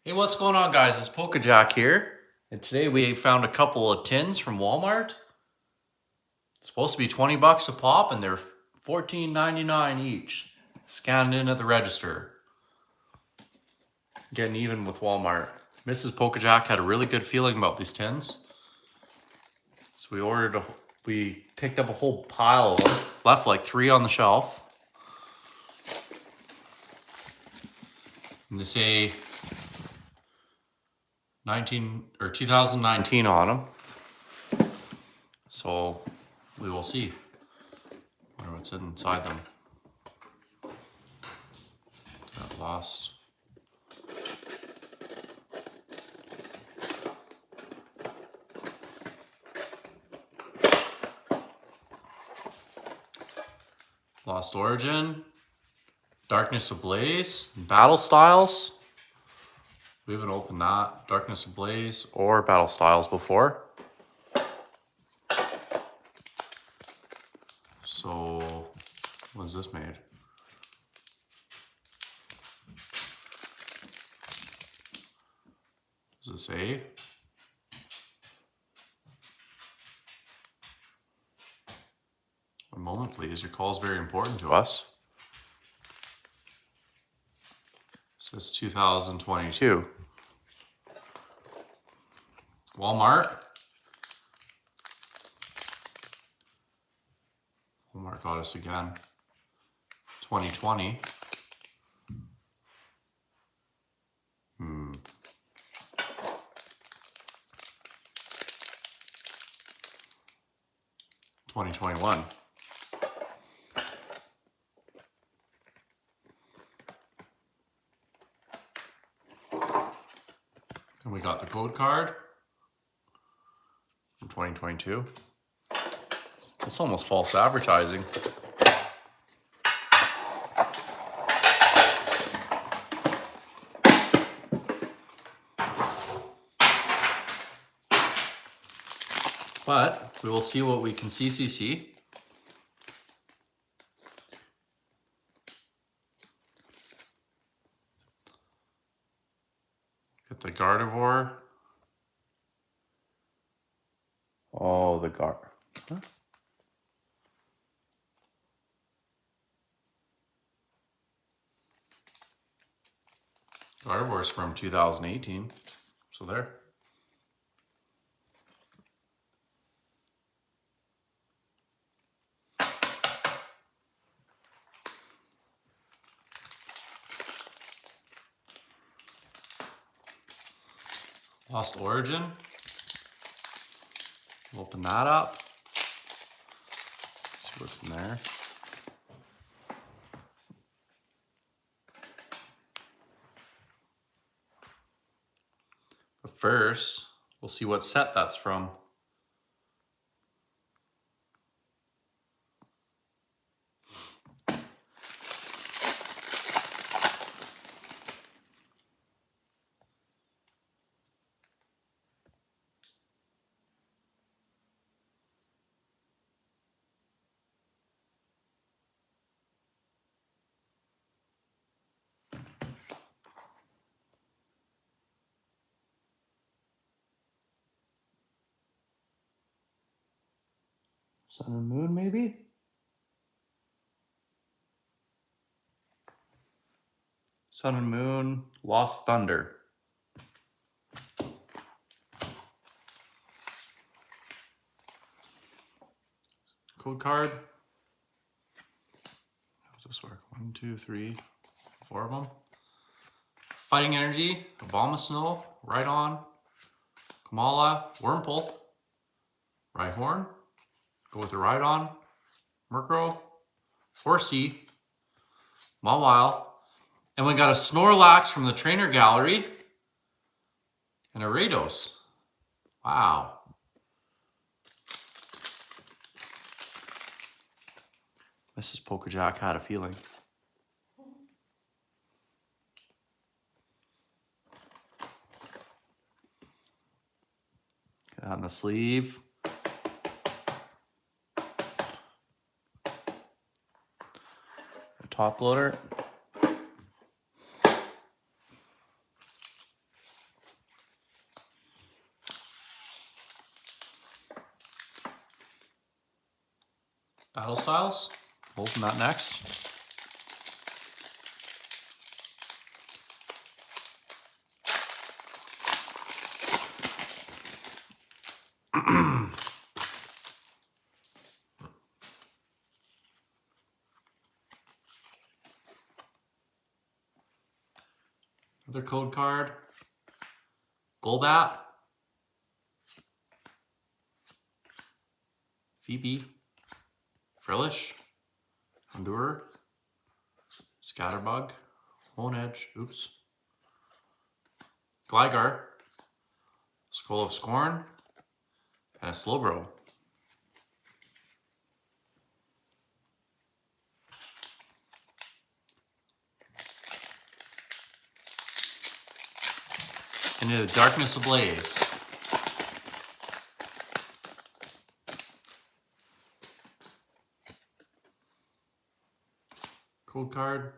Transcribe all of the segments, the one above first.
Hey, what's going on, guys? It's Polka Jack here, and today we found a couple of tins from Walmart. It's supposed to be 20 bucks a pop, and they're $14.99 each. Scanned in at the register. Getting even with Walmart. Mrs. Polka Jack had a really good feeling about these tins, so we picked up a whole pile of them. Left like 3 on the shelf. And they say 2019 on them. So we will see. I wonder what's inside them. Got lost. Lost Origin, Darkness Ablaze, Battle Styles. We haven't opened that, Darkness Ablaze or Battle Styles before. So, when's this made? Does it say? One moment, please. Your call is very important to us. It says 2022. Walmart. Walmart got us again. 2020. 2021. And we got the code card from 2022. It's almost false advertising. But we will see what we can CCC. Get the Gardevoir. Oh, the Huh? Gardevoir's from 2018. So there. Lost Origin. Open that up. See what's in there. But first, we'll see what set that's from. Sun and Moon, maybe? Sun and Moon, Lost Thunder. Code card. How does this work? 1, 2, 3, 4 of them. Fighting Energy, Abomasnow, Rhydon, Kamala, Wurmple, Rhyhorn. Go with the Rhydon, Murkrow, Horsey, Mawile, and we got a Snorlax from the Trainer Gallery, and a Rados. Wow. Mrs. Polka Jack had a feeling. Get that on the sleeve. A top loader. Battle Styles. Open that next. Another code card. Golbat. Phoebe. Frillish. Hondurer. Scatterbug. Honedge. Oops. Gligar. Scroll of Scorn. And a Slowbro. Into the Darkness Ablaze. Code card.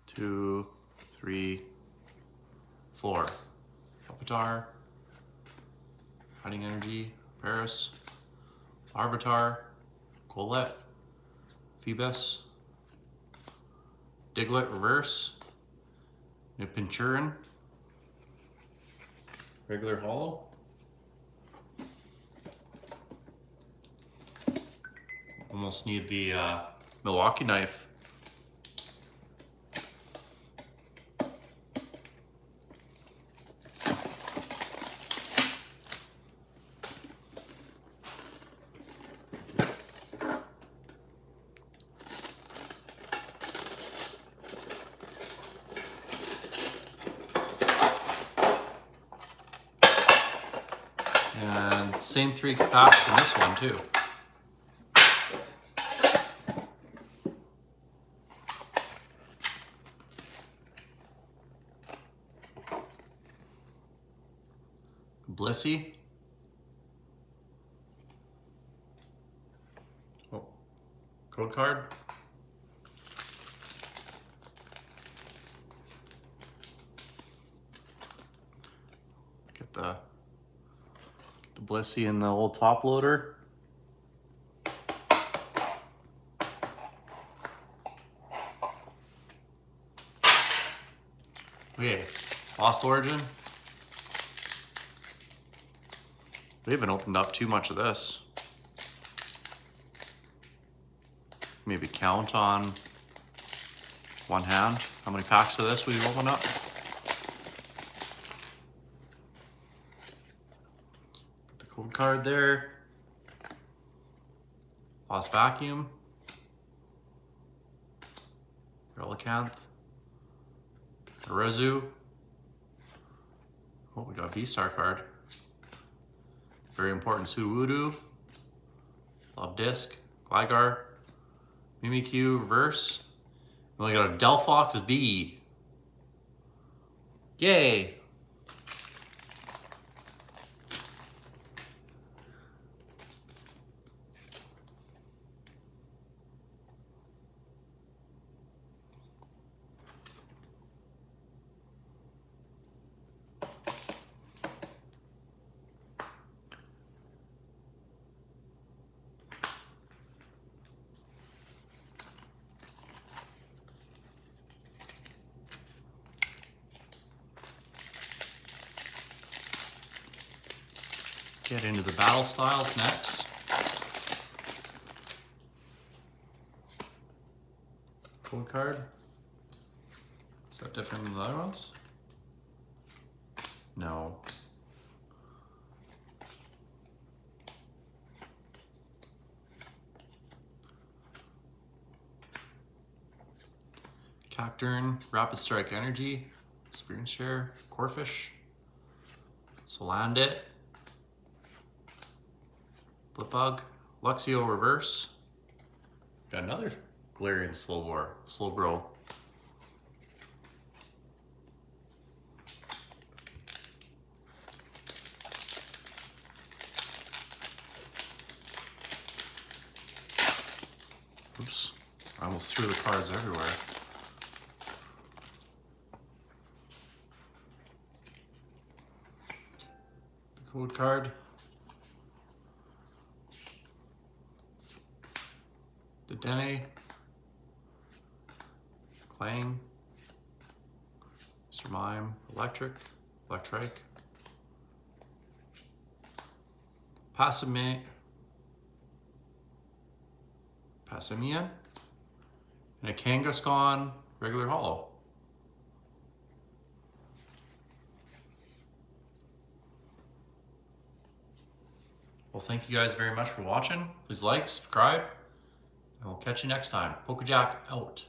2, 3, 4. Pupitar. Fighting Energy. Paris. Larvitar. Golett. Phoebus. Diglett Reverse. Nippinchurin. Regular Hollow. Almost need the Milwaukee knife. And same 3 packs in this one too. Blissey. Oh, code card. Get the Blissey in the old top loader. Okay, Lost Origin. We haven't opened up too much of this. Maybe count on one hand how many packs of this we've opened up. The code card there. Lost Vacuum. Relicanth. Rezu. Oh, we got a V-Star card. Very important Sudowoodo. Love Disc. Gligar. Mimikyu Reverse. And we got a Delphox V. Yay! Get into the battle styles next. Code card. Is that different than the other ones? No. Cacturn, Rapid Strike Energy, Experience Share, Corphish, Salandit, Blipbug, Luxio Reverse. Got another Galarian Slowbro. Oops, I almost threw the cards everywhere. The code card. Dedenne, Clang, Mr. Mime, Electric, Passimian, and a Kangaskhan regular holo. Well, thank you guys very much for watching. Please like, subscribe, and we'll catch you next time. PokeJack out.